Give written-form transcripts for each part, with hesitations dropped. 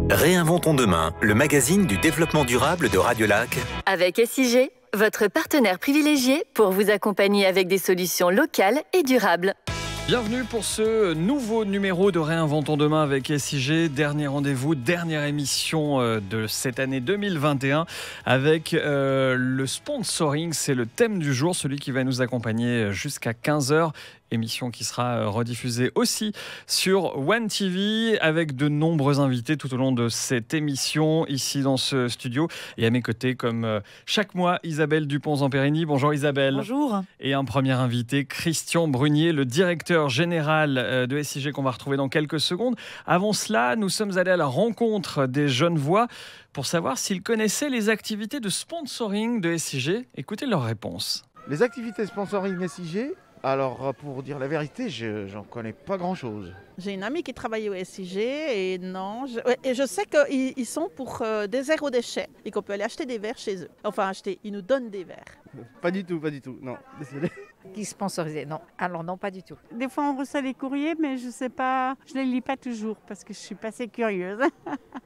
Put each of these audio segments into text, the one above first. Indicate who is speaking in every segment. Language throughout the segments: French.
Speaker 1: Réinventons demain, le magazine du développement durable de Radiolac.
Speaker 2: Avec SIG, votre partenaire privilégié pour vous accompagner avec des solutions locales et durables.
Speaker 3: Bienvenue pour ce nouveau numéro de Réinventons demain avec SIG. Dernier rendez-vous, dernière émission de cette année 2021 avec le sponsoring. C'est le thème du jour, celui qui va nous accompagner jusqu'à 15h. Émission qui sera rediffusée aussi sur One TV avec de nombreux invités tout au long de cette émission ici dans ce studio. Et à mes côtés, comme chaque mois, Isabelle Dupont-Zamperini. Bonjour Isabelle.
Speaker 4: Bonjour.
Speaker 3: Et un premier invité, Christian Brunier, le directeur général de SIG qu'on va retrouver dans quelques secondes. Avant cela, nous sommes allés à la rencontre des Genevois pour savoir s'ils connaissaient les activités de sponsoring de SIG. Écoutez leur réponse.
Speaker 5: Les activités sponsoring SIG, alors pour dire la vérité, j'en connais pas grand-chose.
Speaker 4: J'ai une amie qui travaille au SIG et je sais qu'ils sont pour des zéro déchet et qu'on peut aller acheter des verres chez eux. Enfin acheter, ils nous donnent des verres.
Speaker 5: Pas du tout, non, désolé.
Speaker 6: Qui sponsorisait? Non, alors non, pas du tout.
Speaker 7: Des fois, on reçoit des courriers, mais je sais pas, je les lis pas toujours parce que je suis pas assez curieuse.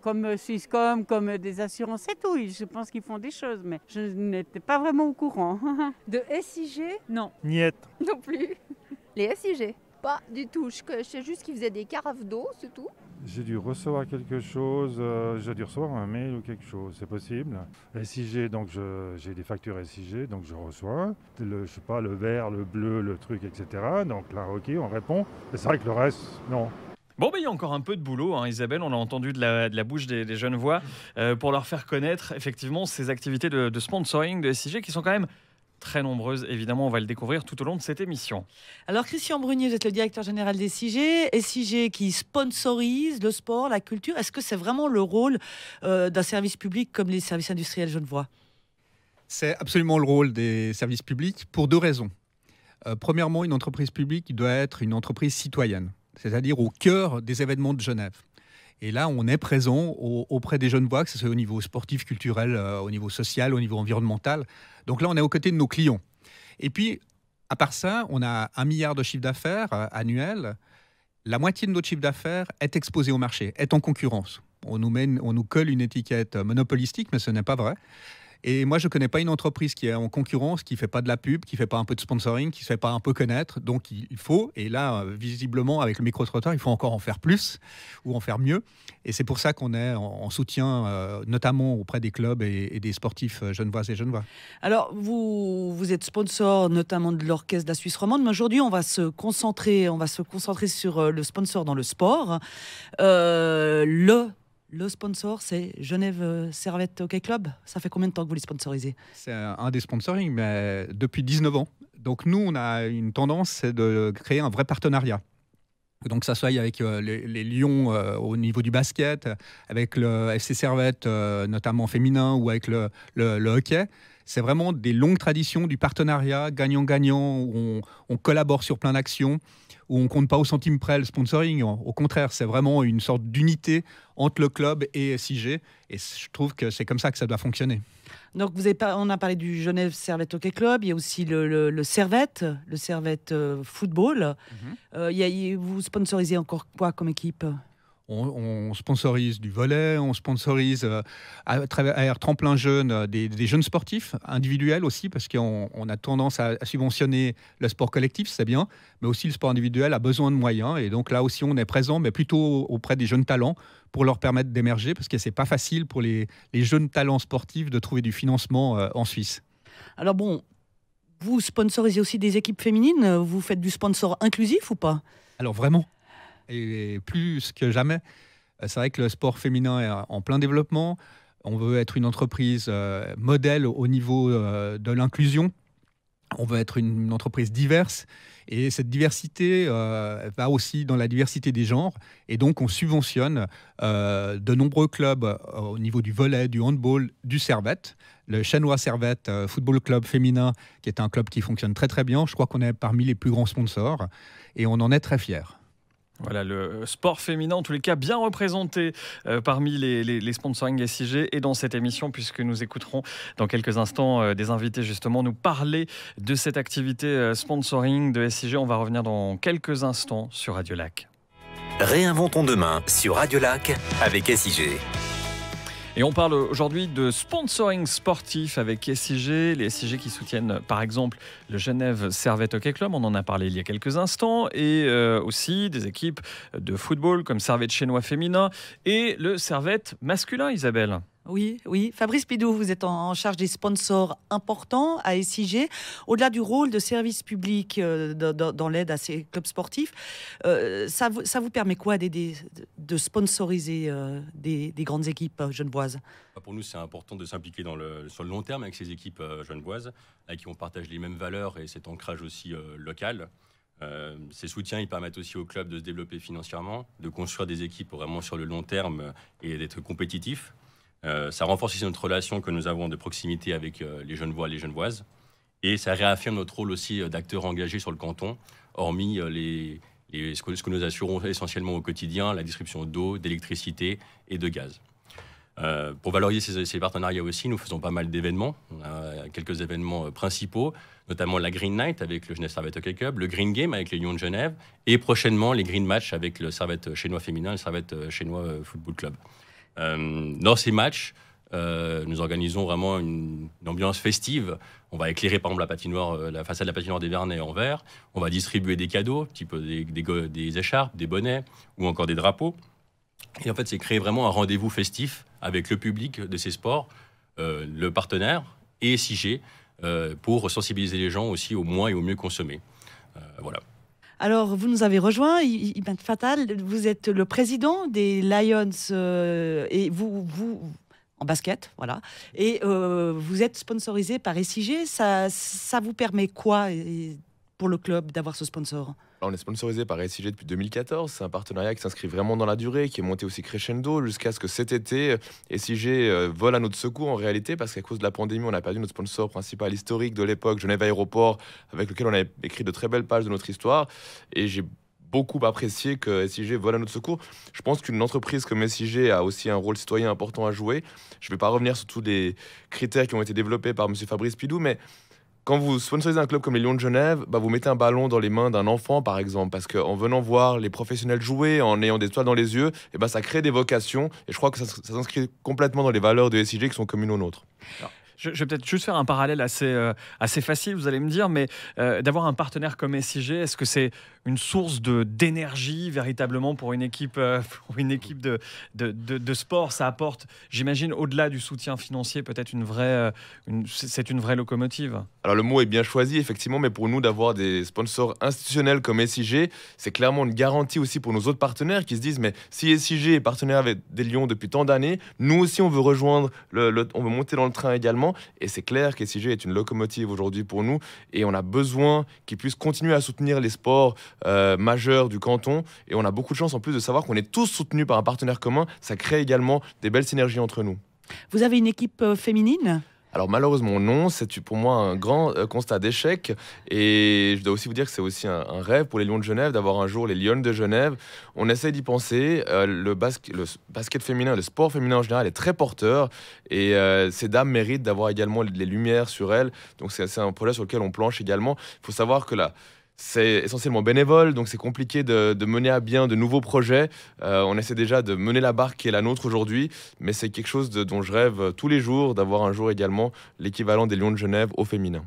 Speaker 7: Comme Swisscom, comme des assurances et tout, je pense qu'ils font des choses, mais je n'étais pas vraiment au courant.
Speaker 6: De SIG? Non.
Speaker 5: Niet.
Speaker 6: Non plus. Les SIG? Pas du tout. Je sais juste qu'ils faisaient des carafes d'eau, c'est tout.
Speaker 8: J'ai dû recevoir quelque chose, j'ai dû recevoir un mail ou quelque chose, c'est possible. SIG, donc j'ai des factures SIG, donc je reçois, le vert, le bleu, le truc, etc. Donc là, ok, on répond. Et c'est vrai que le reste, non.
Speaker 3: Bon, il y a encore un peu de boulot, hein, Isabelle, on a entendu de la bouche des Genevois pour leur faire connaître effectivement ces activités de sponsoring de SIG qui sont quand même très nombreuses. Évidemment, on va le découvrir tout au long de cette émission.
Speaker 4: Alors Christian Brunier, vous êtes le directeur général des SIG. SIG qui sponsorise le sport, la culture. Est-ce que c'est vraiment le rôle d'un service public comme les services industriels genevois?
Speaker 9: C'est absolument le rôle des services publics pour deux raisons. Premièrement, une entreprise publique doit être une entreprise citoyenne, c'est-à-dire au cœur des événements de Genève. Et là, on est présent auprès des Genevois, que ce soit au niveau sportif, culturel, au niveau social, au niveau environnemental. Donc là, on est aux côtés de nos clients. Et puis, à part ça, on a 1 milliard de chiffre d'affaires annuel. La moitié de notre chiffre d'affaires est exposé au marché, est en concurrence. On nous colle une étiquette monopolistique, mais ce n'est pas vrai. Et moi, je ne connais pas une entreprise qui est en concurrence, qui ne fait pas de la pub, qui ne fait pas un peu de sponsoring, qui ne se fait pas un peu connaître. Donc, il faut, et là, visiblement, avec le micro-trottoir, il faut encore en faire plus ou en faire mieux. Et c'est pour ça qu'on est en soutien, notamment auprès des clubs et des sportifs genevoises et genevois.
Speaker 4: Alors, vous êtes sponsor notamment de l'Orchestre de la Suisse romande, mais aujourd'hui, on va se concentrer sur le sponsor dans le sport. Le sponsor, c'est Genève Servette Hockey Club. Ça fait combien de temps que vous les sponsorisez?
Speaker 9: C'est un des sponsorings, mais depuis 19 ans. Donc nous, on a une tendance, c'est de créer un vrai partenariat. Donc ça soit avec les Lions au niveau du basket, avec le FC Servette, notamment féminin, ou avec le hockey. C'est vraiment des longues traditions du partenariat gagnant-gagnant, où on collabore sur plein d'actions, où on ne compte pas au centime près le sponsoring. Au contraire, c'est vraiment une sorte d'unité entre le club et SIG. Et je trouve que c'est comme ça que ça doit fonctionner.
Speaker 4: Donc, on a parlé du Genève Servette Hockey Club, il y a aussi le Servette Football. Vous sponsorisez encore quoi comme équipe ?
Speaker 9: On sponsorise du volley, on sponsorise à travers Tremplin Jeune des jeunes sportifs individuels aussi, parce qu'on a tendance à subventionner le sport collectif, c'est bien, mais aussi le sport individuel a besoin de moyens. Et donc là aussi, on est présent, mais plutôt auprès des jeunes talents pour leur permettre d'émerger, parce que c'est pas facile pour les jeunes talents sportifs de trouver du financement en Suisse. Alors bon, vous sponsorisez aussi des équipes féminines, vous faites du sponsor inclusif ou pas? Alors vraiment, et plus que jamais. C'est vrai que le sport féminin est en plein développement. On veut être une entreprise modèle au niveau de l'inclusion. On veut être une entreprise diverse. Et cette diversité va aussi dans la diversité des genres. Et donc, on subventionne de nombreux clubs au niveau du volley, du handball, du Servette. Le Chanois Servette Football Club féminin, qui est un club qui fonctionne très très bien. Je crois qu'on est parmi les plus grands sponsors. Et on en est très fiers.
Speaker 3: Voilà, le sport féminin, en tous les cas, bien représenté parmi les sponsoring SIG et dans cette émission, puisque nous écouterons dans quelques instants des invités justement nous parler de cette activité sponsoring de SIG. On va revenir dans quelques instants sur Radiolac.
Speaker 1: Réinventons demain sur Radio Lac avec SIG.
Speaker 3: Et on parle aujourd'hui de sponsoring sportif avec SIG, les SIG qui soutiennent par exemple le Genève Servette Hockey Club, on en a parlé il y a quelques instants, et aussi des équipes de football comme Servette Chénois féminin et le Servette masculin, Isabelle.
Speaker 4: Oui, oui. Fabrice Pidou, vous êtes en charge des sponsors importants à SIG. Au-delà du rôle de service public dans l'aide à ces clubs sportifs, ça vous permet quoi de sponsoriser des grandes équipes genevoises?
Speaker 10: Pour nous, c'est important de s'impliquer sur le long terme avec ces équipes genevoises, avec qui on partage les mêmes valeurs et cet ancrage aussi local. Ces soutiens, ils permettent aussi aux clubs de se développer financièrement, de construire des équipes vraiment sur le long terme et d'être compétitifs. Ça renforce aussi notre relation que nous avons de proximité avec les Genevois et les Genevoises. Et ça réaffirme notre rôle aussi d'acteurs engagés sur le canton, hormis ce que nous assurons essentiellement au quotidien, la distribution d'eau, d'électricité et de gaz. Pour valoriser ces partenariats aussi, nous faisons pas mal d'événements. On a quelques événements principaux, notamment la Green Night avec le Genève Servette Hockey Club, le Green Game avec les Lions de Genève et prochainement les Green Match avec le Servette Chénois féminin et le Servette Chénois Football Club. Dans ces matchs, nous organisons vraiment une ambiance festive. On va éclairer par exemple la façade de la patinoire des Vernets en vert. On va distribuer des cadeaux, type des écharpes, des bonnets ou encore des drapeaux. Et en fait, c'est créer vraiment un rendez-vous festif avec le public de ces sports, le partenaire et SIG pour sensibiliser les gens aussi au moins et au mieux consommer. Voilà.
Speaker 4: Alors, vous nous avez rejoint, Ibn Fatal, vous êtes le président des Lions et vous en basket, voilà. Et vous êtes sponsorisé par SIG. Ça vous permet quoi pour le club d'avoir ce sponsor?
Speaker 11: On est sponsorisé par SIG depuis 2014. C'est un partenariat qui s'inscrit vraiment dans la durée, qui est monté aussi crescendo jusqu'à ce que cet été, SIG vole à notre secours en réalité, parce qu'à cause de la pandémie, on a perdu notre sponsor principal historique de l'époque, Genève Aéroport, avec lequel on avait écrit de très belles pages de notre histoire. Et j'ai beaucoup apprécié que SIG vole à notre secours. Je pense qu'une entreprise comme SIG a aussi un rôle citoyen important à jouer. Je ne vais pas revenir sur tous les critères qui ont été développés par M. Fabrice Pidou, mais quand vous sponsorisez un club comme les Lions de Genève, vous mettez un ballon dans les mains d'un enfant, par exemple, parce qu'en venant voir les professionnels jouer, en ayant des étoiles dans les yeux, ça crée des vocations. Et je crois que ça s'inscrit complètement dans les valeurs de SIG qui sont communes aux nôtres.
Speaker 3: Alors, je vais peut-être juste faire un parallèle assez facile, vous allez me dire, mais d'avoir un partenaire comme SIG, est-ce que c'est une source d'énergie véritablement pour une équipe de sport? Ça apporte, j'imagine, au-delà du soutien financier, peut-être c'est une vraie locomotive.
Speaker 11: Alors le mot est bien choisi, effectivement, mais pour nous, d'avoir des sponsors institutionnels comme SIG, c'est clairement une garantie aussi pour nos autres partenaires qui se disent, mais si SIG est partenaire avec des Lions depuis tant d'années, nous aussi on veut rejoindre, on veut monter dans le train également, et c'est clair que SIG est une locomotive aujourd'hui pour nous, et on a besoin qu'ils puissent continuer à soutenir les sports majeurs du canton, et on a beaucoup de chance en plus de savoir qu'on est tous soutenus par un partenaire commun. Ça crée également des belles synergies entre nous.
Speaker 4: Vous avez une équipe féminine ?
Speaker 11: Alors malheureusement non, c'est pour moi un grand constat d'échec, et je dois aussi vous dire que c'est aussi un rêve pour les Lions de Genève d'avoir un jour les Lions de Genève. On essaie d'y penser, le basket féminin, le sport féminin en général est très porteur, et ces dames méritent d'avoir également les lumières sur elles, donc c'est un projet sur lequel on planche également. Il faut savoir que là, c'est essentiellement bénévole, donc c'est compliqué de mener à bien de nouveaux projets. On essaie déjà de mener la barque qui est la nôtre aujourd'hui, mais c'est quelque chose dont je rêve tous les jours, d'avoir un jour également l'équivalent des Lions de Genève au féminin.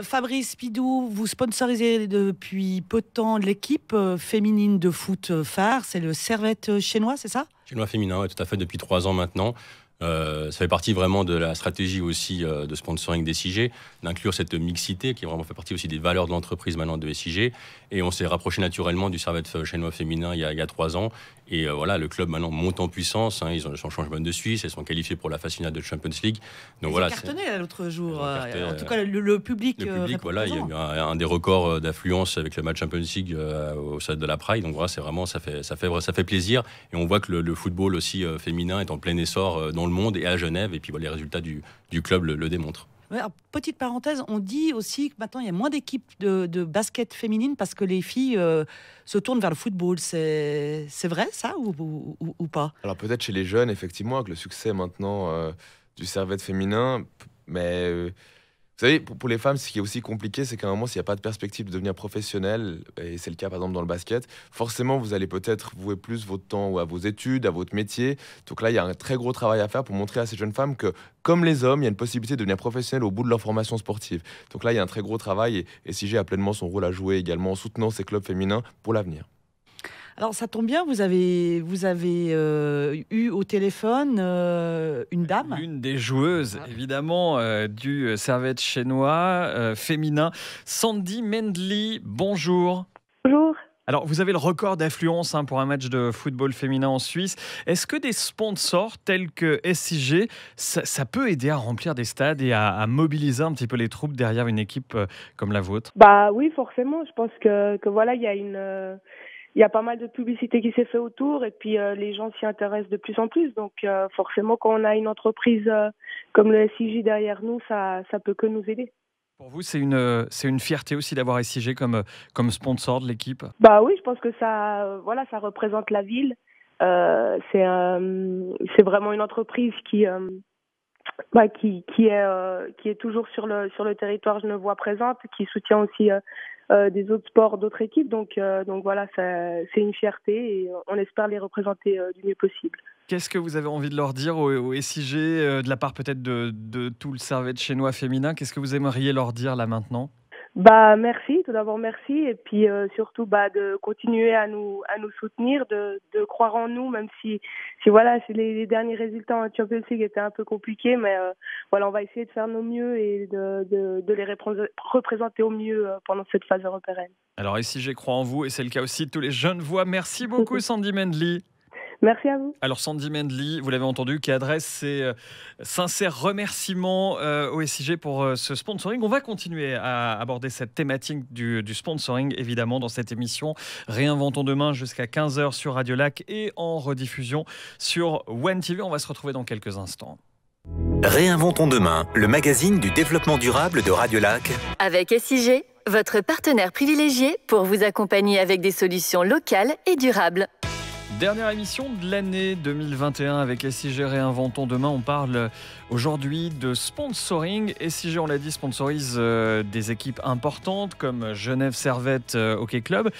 Speaker 4: Fabrice Pidou, vous sponsorisez depuis peu de temps l'équipe féminine de foot phare, c'est le Servette Chénois, c'est ça?
Speaker 10: Chénois féminin, ouais, tout à fait, depuis 3 ans maintenant. Ça fait partie vraiment de la stratégie aussi de sponsoring des SIG, d'inclure cette mixité qui vraiment fait partie aussi des valeurs de l'entreprise maintenant de SIG. Et on s'est rapproché naturellement du Servette Chénois féminin il y a 3 ans. Et voilà, le club maintenant monte en puissance. Ils ont changement de Suisse, elles sont qualifiées pour la phase finale de Champions League. Donc
Speaker 4: ils
Speaker 10: voilà,
Speaker 4: ont cartonné l'autre jour. En tout cas, le public.
Speaker 10: Voilà, il y a eu un des records d'affluence avec le match Champions League au stade de la Praille. Donc voilà, c'est vraiment ça fait plaisir. Et on voit que le football aussi féminin est en plein essor dans le monde et à Genève. Et puis voilà, les résultats du club le démontrent.
Speaker 4: Alors, petite parenthèse, on dit aussi que maintenant il y a moins d'équipes de basket féminine parce que les filles se tournent vers le football. C'est vrai ça ou pas?
Speaker 11: Alors peut-être chez les jeunes, effectivement, avec le succès maintenant du Servette féminin, mais Vous savez, pour les femmes, ce qui est aussi compliqué, c'est qu'à un moment, s'il n'y a pas de perspective de devenir professionnel, et c'est le cas par exemple dans le basket, forcément, vous allez peut-être vouer plus votre temps à vos études, à votre métier. Donc là, il y a un très gros travail à faire pour montrer à ces jeunes femmes que, comme les hommes, il y a une possibilité de devenir professionnel au bout de leur formation sportive. Donc là, il y a un très gros travail et SIG a pleinement son rôle à jouer également en soutenant ces clubs féminins pour l'avenir.
Speaker 4: Alors ça tombe bien, vous avez eu au téléphone une dame.
Speaker 3: L'une des joueuses, évidemment, du Servette chinois féminin, Sandy Mendley. Bonjour.
Speaker 12: Bonjour.
Speaker 3: Alors, vous avez le record d'affluence pour un match de football féminin en Suisse. Est-ce que des sponsors tels que SIG, ça peut aider à remplir des stades et à mobiliser un petit peu les troupes derrière une équipe comme la vôtre?
Speaker 12: Bah oui, forcément. Je pense que voilà, il y a pas mal de publicité qui s'est fait autour et puis les gens s'y intéressent de plus en plus. Donc forcément, quand on a une entreprise comme le SIG derrière nous, ça peut que nous aider.
Speaker 3: Pour vous, c'est une fierté aussi d'avoir SIG comme sponsor de l'équipe?
Speaker 12: Bah oui, je pense que ça représente la ville. C'est vraiment une entreprise qui est toujours sur le territoire genevois présente, qui soutient aussi des autres sports, d'autres équipes. Donc voilà, c'est une fierté et on espère les représenter du mieux possible.
Speaker 3: Qu'est-ce que vous avez envie de leur dire au SIG, de la part peut-être de tout le Servette chinois féminin? Qu'est-ce que vous aimeriez leur dire là maintenant?
Speaker 12: Bah merci, tout d'abord merci et puis surtout de continuer à nous soutenir, de croire en nous, même si voilà, les derniers résultats en Champions League étaient un peu compliqués, mais voilà, on va essayer de faire nos mieux et de les représenter au mieux pendant cette phase européenne.
Speaker 3: Alors SIG croit en vous et c'est le cas aussi de tous les Genevois. Merci beaucoup Sandy Mendley.
Speaker 12: Merci à vous.
Speaker 3: Alors Sandy Mendley, vous l'avez entendu, qui adresse ses sincères remerciements au SIG pour ce sponsoring. On va continuer à aborder cette thématique du sponsoring, évidemment, dans cette émission. Réinventons demain jusqu'à 15h sur Radio Lac et en rediffusion sur One TV. On va se retrouver dans quelques instants.
Speaker 1: Réinventons demain, le magazine du développement durable de Radio Lac.
Speaker 2: Avec SIG, votre partenaire privilégié pour vous accompagner avec des solutions locales et durables.
Speaker 3: Dernière émission de l'année 2021 avec SIG Réinventons demain. On parle aujourd'hui de sponsoring. SIG, on l'a dit, sponsorise des équipes importantes comme Genève Servette Hockey Club.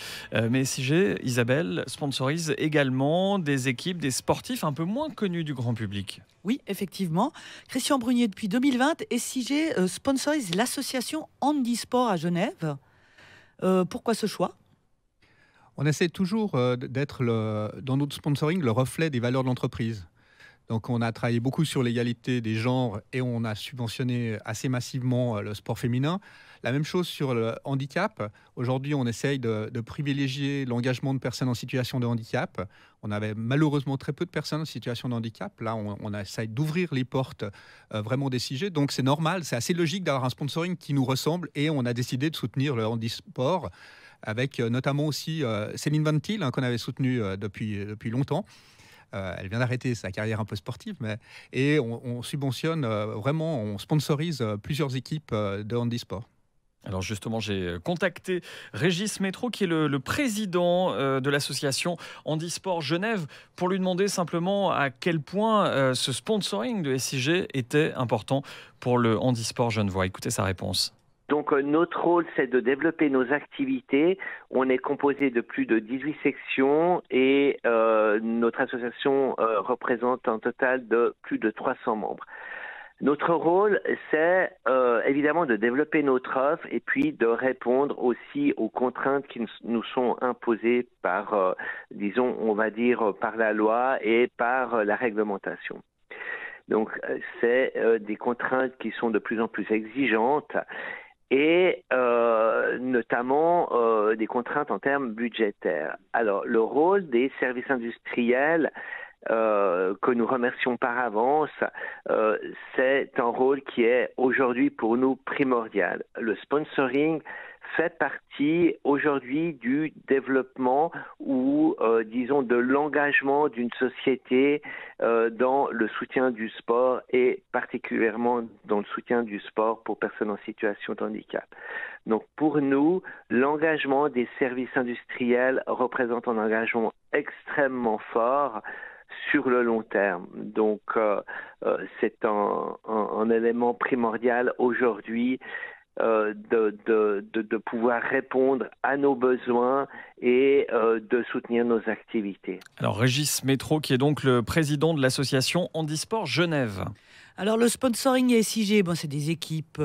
Speaker 3: Mais SIG, Isabelle, sponsorise également des équipes, des sportifs un peu moins connus du grand public.
Speaker 4: Oui, effectivement. Christian Brunier, depuis 2020, SIG sponsorise l'association Handisport à Genève. Pourquoi ce choix ?
Speaker 9: On essaie toujours d'être, dans notre sponsoring, le reflet des valeurs de l'entreprise. Donc on a travaillé beaucoup sur l'égalité des genres et on a subventionné assez massivement le sport féminin. La même chose sur le handicap. Aujourd'hui, on essaye de privilégier l'engagement de personnes en situation de handicap. On avait malheureusement très peu de personnes en situation de handicap. Là, on essaye d'ouvrir les portes vraiment des SIG. Donc c'est normal, c'est assez logique d'avoir un sponsoring qui nous ressemble et on a décidé de soutenir le handisport avec notamment aussi Céline Van Til, qu'on avait soutenue depuis longtemps. Elle vient d'arrêter sa carrière un peu sportive, et on subventionne vraiment, on sponsorise plusieurs équipes de handisport.
Speaker 3: Alors justement, j'ai contacté Régis Métro, qui est le président de l'association Handisport Genève, pour lui demander simplement à quel point ce sponsoring de SIG était important pour le handisport genevois. Écoutez sa réponse.
Speaker 13: Donc notre rôle, c'est de développer nos activités. On est composé de plus de 18 sections et notre association représente un total de plus de 300 membres. Notre rôle, c'est évidemment de développer notre offre et puis de répondre aussi aux contraintes qui nous sont imposées par, disons, on va dire, par la loi et par la réglementation. Donc c'est des contraintes qui sont de plus en plus exigeantes et notamment des contraintes en termes budgétaires. Alors, le rôle des services industriels, que nous remercions par avance, c'est un rôle qui est aujourd'hui pour nous primordial. Le sponsoring fait partie aujourd'hui du développement ou, disons, de l'engagement d'une société dans le soutien du sport et particulièrement dans le soutien du sport pour personnes en situation de handicap. Donc pour nous, l'engagement des services industriels représente un engagement extrêmement fort sur le long terme. Donc, c'est un élément primordial aujourd'hui de pouvoir répondre à nos besoins et de soutenir nos activités.
Speaker 3: Alors, Régis Métro, qui est donc le président de l'association Handisport Genève.
Speaker 4: Alors le sponsoring et SIG, bon, c'est des équipes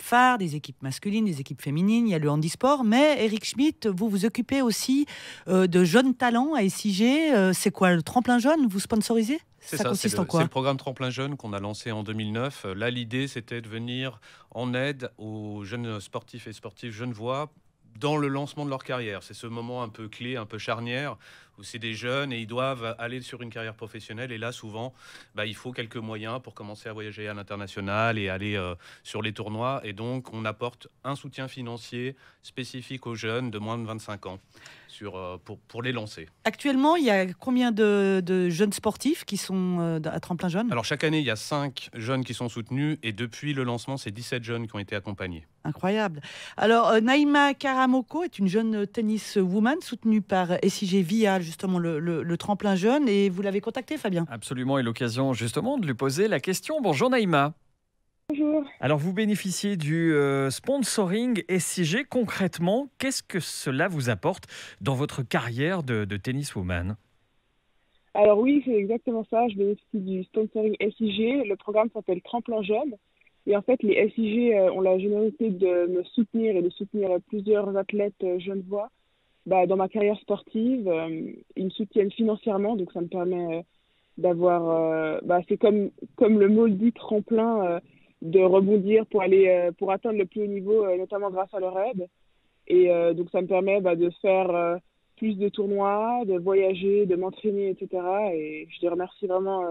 Speaker 4: phares, des équipes masculines, des équipes féminines, il y a le handisport, mais Eric Schmidt, vous vous occupez aussi de jeunes talents à SIG. C'est quoi le tremplin jeune, vous sponsorisez? Ça consiste en quoi?
Speaker 14: C'est le programme Tremplin Jeune qu'on a lancé en 2009. Là, l'idée, c'était de venir en aide aux jeunes sportifs et sportives genevois dans le lancement de leur carrière. C'est ce moment un peu clé, un peu charnière, où c'est des jeunes et ils doivent aller sur une carrière professionnelle. Et là, souvent, il faut quelques moyens pour commencer à voyager à l'international et aller sur les tournois. Et donc, on apporte un soutien financier spécifique aux jeunes de moins de 25 ans pour les lancer.
Speaker 4: Actuellement, il y a combien de jeunes sportifs qui sont à Tremplin Jeune?
Speaker 14: Alors, chaque année, il y a 5 jeunes qui sont soutenus. Et depuis le lancement, c'est 17 jeunes qui ont été accompagnés.
Speaker 4: Incroyable. Alors, Naïma Karamoko est une jeune tenniswoman soutenue par SIG via justement le tremplin jeune. Et vous l'avez contactée, Fabien?
Speaker 3: Absolument, et l'occasion justement de lui poser la question. Bonjour Naïma.
Speaker 15: Bonjour.
Speaker 3: Alors, vous bénéficiez du sponsoring SIG. Concrètement, qu'est-ce que cela vous apporte dans votre carrière de tenniswoman?
Speaker 15: Alors oui, c'est exactement ça. Je bénéficie du sponsoring SIG. Le programme s'appelle Tremplin Jeune. Et en fait, les SIG ont la générosité de me soutenir et de soutenir plusieurs athlètes genevois dans ma carrière sportive. Ils me soutiennent financièrement, donc ça me permet d'avoir... c'est comme le mot le dit, tremplin, de rebondir pour atteindre le plus haut niveau, notamment grâce à leur aide. Et donc ça me permet de faire plus de tournois, de voyager, de m'entraîner, etc. Et je les remercie vraiment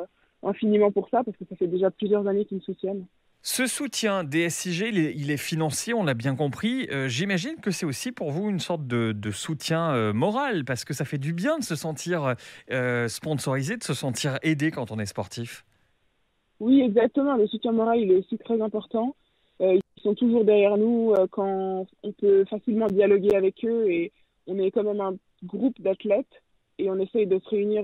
Speaker 15: infiniment pour ça, parce que ça fait déjà plusieurs années qu'ils me soutiennent.
Speaker 3: Ce soutien des SIG, il est financier, on l'a bien compris. J'imagine que c'est aussi pour vous une sorte de soutien moral, parce que ça fait du bien de se sentir sponsorisé, de se sentir aidé quand on est sportif.
Speaker 15: Oui, exactement. Le soutien moral, il est aussi très important. Ils sont toujours derrière nous quand on peut facilement dialoguer avec eux. Et on est quand même un groupe d'athlètes et on essaye de se réunir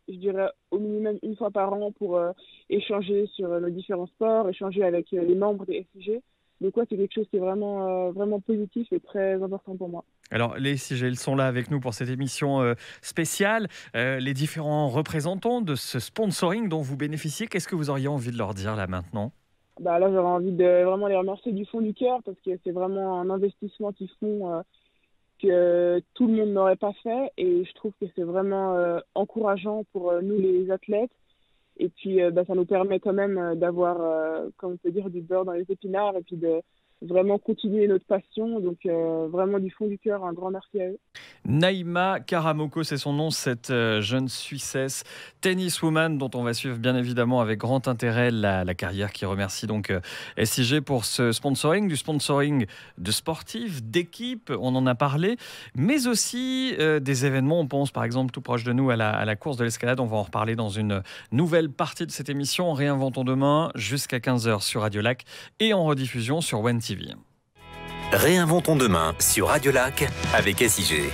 Speaker 15: je dirais au minimum une fois par an pour échanger sur nos différents sports, échanger avec les membres des SIG. Donc c'est quelque chose qui est vraiment, vraiment positif et très important pour moi.
Speaker 3: Alors les SIG, ils sont là avec nous pour cette émission spéciale. Les différents représentants de ce sponsoring dont vous bénéficiez, qu'est-ce que vous auriez envie de leur dire là maintenant?
Speaker 15: Là, j'aurais envie de vraiment les remercier du fond du cœur, parce que c'est vraiment un investissement qu'ils font que tout le monde n'aurait pas fait, et je trouve que c'est vraiment encourageant pour nous les athlètes, et puis ça nous permet quand même d'avoir, comme on peut dire, du beurre dans les épinards, et puis de vraiment continuer notre passion. Donc vraiment du fond du cœur, un grand merci à eux.
Speaker 3: Naïma Karamoko, c'est son nom, cette jeune Suissesse tenniswoman dont on va suivre bien évidemment avec grand intérêt la carrière, qui remercie donc SIG pour ce sponsoring, du sponsoring de sportifs, d'équipes, on en a parlé, mais aussi des événements. On pense par exemple tout proche de nous à la course de l'escalade. On va en reparler dans une nouvelle partie de cette émission. Réinventons demain jusqu'à 15h sur Radio Lac et en rediffusion sur One TV.
Speaker 1: Réinventons demain sur Radio Lac avec SIG.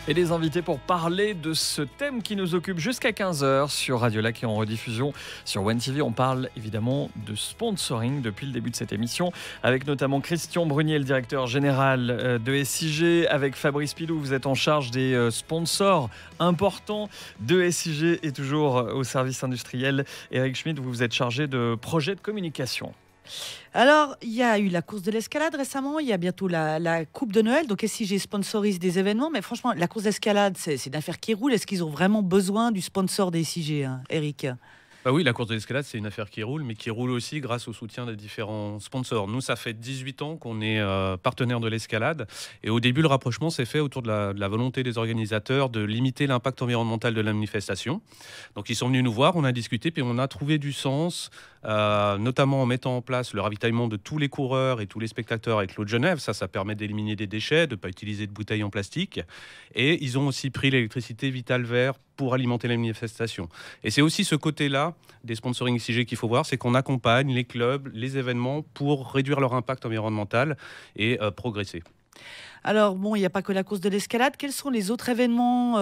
Speaker 3: Et les invités pour parler de ce thème qui nous occupe jusqu'à 15h sur Radio Lac et en rediffusion sur One TV. On parle évidemment de sponsoring depuis le début de cette émission, avec notamment Christian Brunier, le directeur général de SIG, avec Fabrice Pilou, vous êtes en charge des sponsors importants de SIG et toujours au service industriel. Eric Schmidt, vous êtes chargé de projets de communication.
Speaker 4: Alors, il y a eu la course de l'escalade récemment, il y a bientôt la Coupe de Noël, donc SIG sponsorise des événements, mais franchement, la course d'escalade, c'est une affaire qui roule. Est-ce qu'ils ont vraiment besoin du sponsor des SIG, Eric ?
Speaker 14: Oui, la course de l'escalade, c'est une affaire qui roule, mais qui roule aussi grâce au soutien des différents sponsors. Nous, ça fait 18 ans qu'on est partenaire de l'escalade. Et au début, le rapprochement s'est fait autour de la volonté des organisateurs de limiter l'impact environnemental de la manifestation. Donc, ils sont venus nous voir, on a discuté, puis on a trouvé du sens, notamment en mettant en place le ravitaillement de tous les coureurs et tous les spectateurs avec l'eau de Genève. Ça permet d'éliminer des déchets, de ne pas utiliser de bouteilles en plastique. Et ils ont aussi pris l'électricité Vital Vert pour alimenter la manifestation. Et c'est aussi ce côté-là des sponsoring SIG qu'il faut voir, c'est qu'on accompagne les clubs, les événements pour réduire leur impact environnemental et progresser.
Speaker 4: Alors, bon, il n'y a pas que la course de l'escalade. Quels sont les autres événements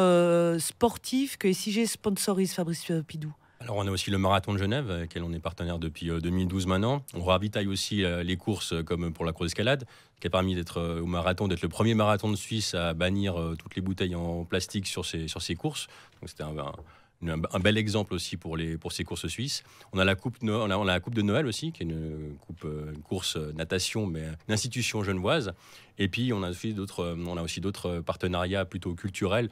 Speaker 4: sportifs que SIG sponsorise, Fabrice Pidou?
Speaker 10: Alors on a aussi le marathon de Genève, avec lequel on est partenaire depuis 2012 maintenant. On ravitaille aussi les courses comme pour la course d'escalade, qui a permis d'être au marathon, d'être le premier marathon de Suisse à bannir toutes les bouteilles en plastique sur ces courses. Donc c'était un bel exemple aussi pour ces courses suisses. On a la coupe de Noël aussi, qui est une course natation, mais une institution genevoise. Et puis on a aussi d'autres partenariats plutôt culturels,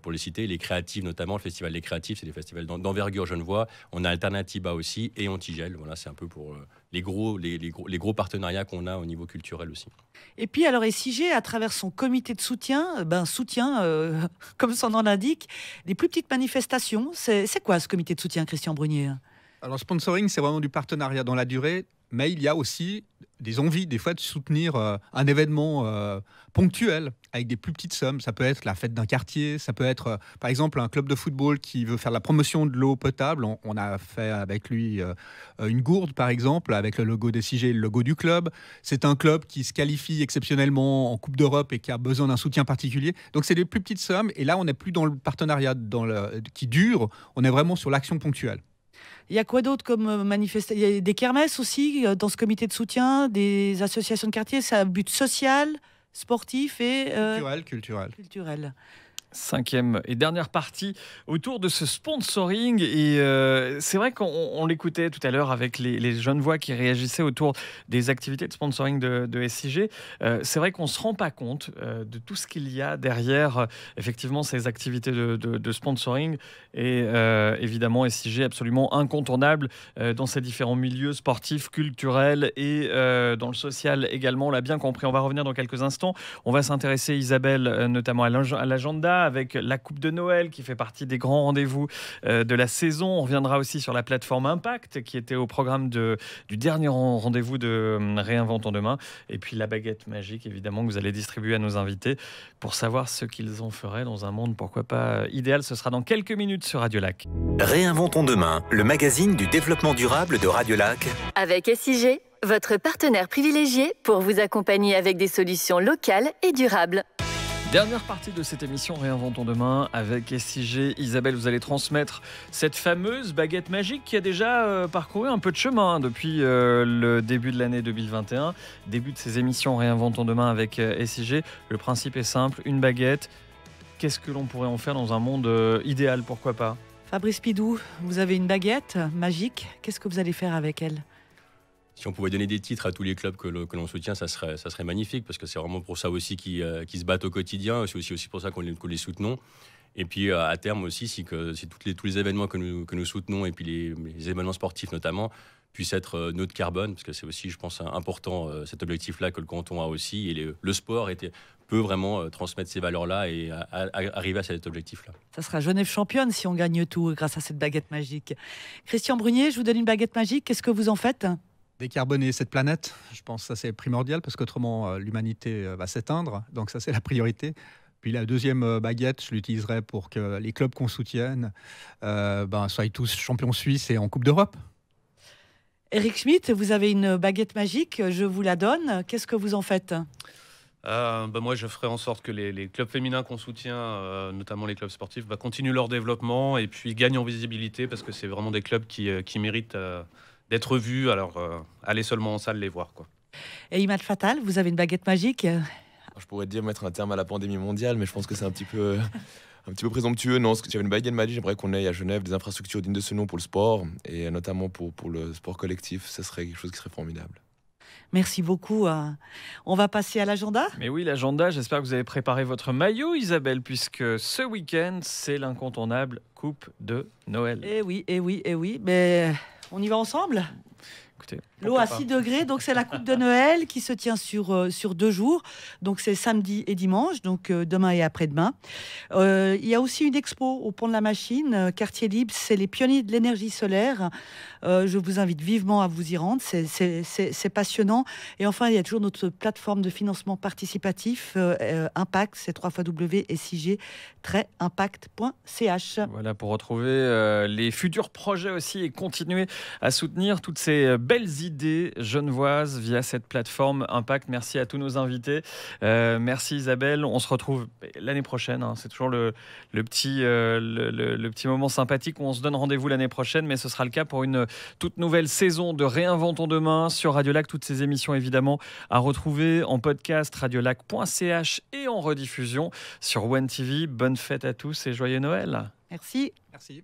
Speaker 10: pour les citer, les créatives notamment, le festival des créatifs, c'est des festivals d'envergure genevois. On a Alternativa aussi et Antigel. Voilà, c'est un peu pour les gros partenariats qu'on a au niveau culturel aussi.
Speaker 4: Et puis alors SIG, à travers son comité de soutien, soutient, comme son nom l'indique, des plus petites manifestations. C'est quoi ce comité de soutien, Christian Brunier?
Speaker 9: Alors, sponsoring, c'est vraiment du partenariat dans la durée, mais il y a aussi des envies, des fois, de soutenir un événement ponctuel avec des plus petites sommes. Ça peut être la fête d'un quartier, ça peut être, par exemple, un club de football qui veut faire la promotion de l'eau potable. On a fait avec lui une gourde, par exemple, avec le logo des SIG et le logo du club. C'est un club qui se qualifie exceptionnellement en Coupe d'Europe et qui a besoin d'un soutien particulier. Donc, c'est des plus petites sommes. Et là, on n'est plus dans le partenariat qui dure, on est vraiment sur l'action ponctuelle.
Speaker 4: Il y a quoi d'autre comme manifestation? Il y a des kermesses aussi dans ce comité de soutien, des associations de quartier. C'est un but social, sportif et culturel.
Speaker 3: Cinquième et dernière partie autour de ce sponsoring. Et c'est vrai qu'on l'écoutait tout à l'heure avec les jeunes voix qui réagissaient autour des activités de sponsoring de SIG. C'est vrai qu'on ne se rend pas compte de tout ce qu'il y a derrière effectivement ces activités de sponsoring. Et évidemment, SIG est absolument incontournable dans ces différents milieux sportifs, culturels et dans le social également. On l'a bien compris. On va revenir dans quelques instants. On va s'intéresser, Isabelle, notamment à l'agenda, avec la Coupe de Noël qui fait partie des grands rendez-vous de la saison. On reviendra aussi sur la plateforme Impact qui était au programme du dernier rendez-vous de Réinventons demain. Et puis la baguette magique, évidemment, que vous allez distribuer à nos invités pour savoir ce qu'ils en feraient dans un monde, pourquoi pas, idéal. Ce sera dans quelques minutes sur Radio Lac.
Speaker 1: Réinventons demain, le magazine du développement durable de Radio Lac.
Speaker 2: Avec SIG, votre partenaire privilégié pour vous accompagner avec des solutions locales et durables.
Speaker 3: Dernière partie de cette émission Réinventons demain avec SIG. Isabelle, vous allez transmettre cette fameuse baguette magique qui a déjà parcouru un peu de chemin depuis le début de l'année 2021. Début de ces émissions Réinventons demain avec SIG. Le principe est simple, une baguette. Qu'est-ce que l'on pourrait en faire dans un monde idéal, pourquoi pas?
Speaker 4: Fabrice Pidou, vous avez une baguette magique. Qu'est-ce que vous allez faire avec elle?
Speaker 10: Si on pouvait donner des titres à tous les clubs que l'on soutient, ça serait magnifique, parce que c'est vraiment pour ça aussi qu'ils se battent au quotidien. C'est aussi pour ça qu'on les soutenons. Et puis à terme aussi, si tous les événements que nous soutenons, et puis les événements sportifs notamment, puissent être neutres carbone, parce que c'est aussi, je pense, important cet objectif-là que le canton a aussi. Et le sport peut vraiment transmettre ces valeurs-là et arriver à cet objectif-là.
Speaker 4: Ça sera Genève championne si on gagne tout grâce à cette baguette magique. Christian Brunier, je vous donne une baguette magique. Qu'est-ce que vous en faites?
Speaker 9: Décarboner cette planète, je pense que ça c'est primordial parce qu'autrement l'humanité va s'éteindre, donc ça c'est la priorité. Puis la deuxième baguette, je l'utiliserai pour que les clubs qu'on soutienne soient tous champions suisses et en Coupe d'Europe.
Speaker 4: Eric Schmitt, vous avez une baguette magique, je vous la donne. Qu'est-ce que vous en faites?
Speaker 14: Moi, je ferai en sorte que les clubs féminins qu'on soutient, notamment les clubs sportifs, continuent leur développement et puis gagnent en visibilité parce que c'est vraiment des clubs qui méritent d'être vus. Alors, allez seulement en salle les voir, quoi.
Speaker 4: Et Imad Fatal, vous avez une baguette magique?
Speaker 11: Je pourrais dire mettre un terme à la pandémie mondiale, mais je pense que c'est un petit peu présomptueux. Non, j'avais une baguette magique, j'aimerais qu'on ait à Genève des infrastructures dignes de ce nom pour le sport, et notamment pour le sport collectif. Ça serait quelque chose qui serait formidable.
Speaker 4: Merci beaucoup. On va passer à l'agenda.
Speaker 3: Mais oui, l'agenda, j'espère que vous avez préparé votre maillot, Isabelle, puisque ce week-end, c'est l'incontournable Coupe de Noël.
Speaker 4: Eh oui, mais on y va ensemble?
Speaker 3: Écoutez,
Speaker 4: l'eau à 6 degrés, donc c'est la Coupe de Noël qui se tient sur 2 jours. Donc c'est samedi et dimanche, donc demain et après-demain. Il y a aussi une expo au Pont de la Machine, quartier libre, c'est les pionniers de l'énergie solaire. Je vous invite vivement à vous y rendre, c'est passionnant. Et enfin, il y a toujours notre plateforme de financement participatif, Impact, c'est www.sig-impact.ch.
Speaker 3: Voilà, pour retrouver les futurs projets aussi et continuer à soutenir toutes ces belles idées idées genevoises via cette plateforme Impact. Merci à tous nos invités. Merci Isabelle. On se retrouve l'année prochaine. C'est toujours le petit moment sympathique où on se donne rendez-vous l'année prochaine, mais ce sera le cas pour une toute nouvelle saison de Réinventons demain sur Radio Lac. Toutes ces émissions évidemment à retrouver en podcast radiolac.ch et en rediffusion sur One TV. Bonne fête à tous et joyeux Noël.
Speaker 4: Merci.
Speaker 9: Merci.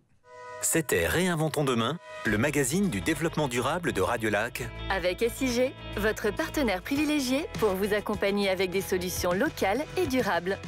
Speaker 1: C'était Réinventons demain, le magazine du développement durable de Radio Lac.
Speaker 2: Avec SIG, votre partenaire privilégié pour vous accompagner avec des solutions locales et durables.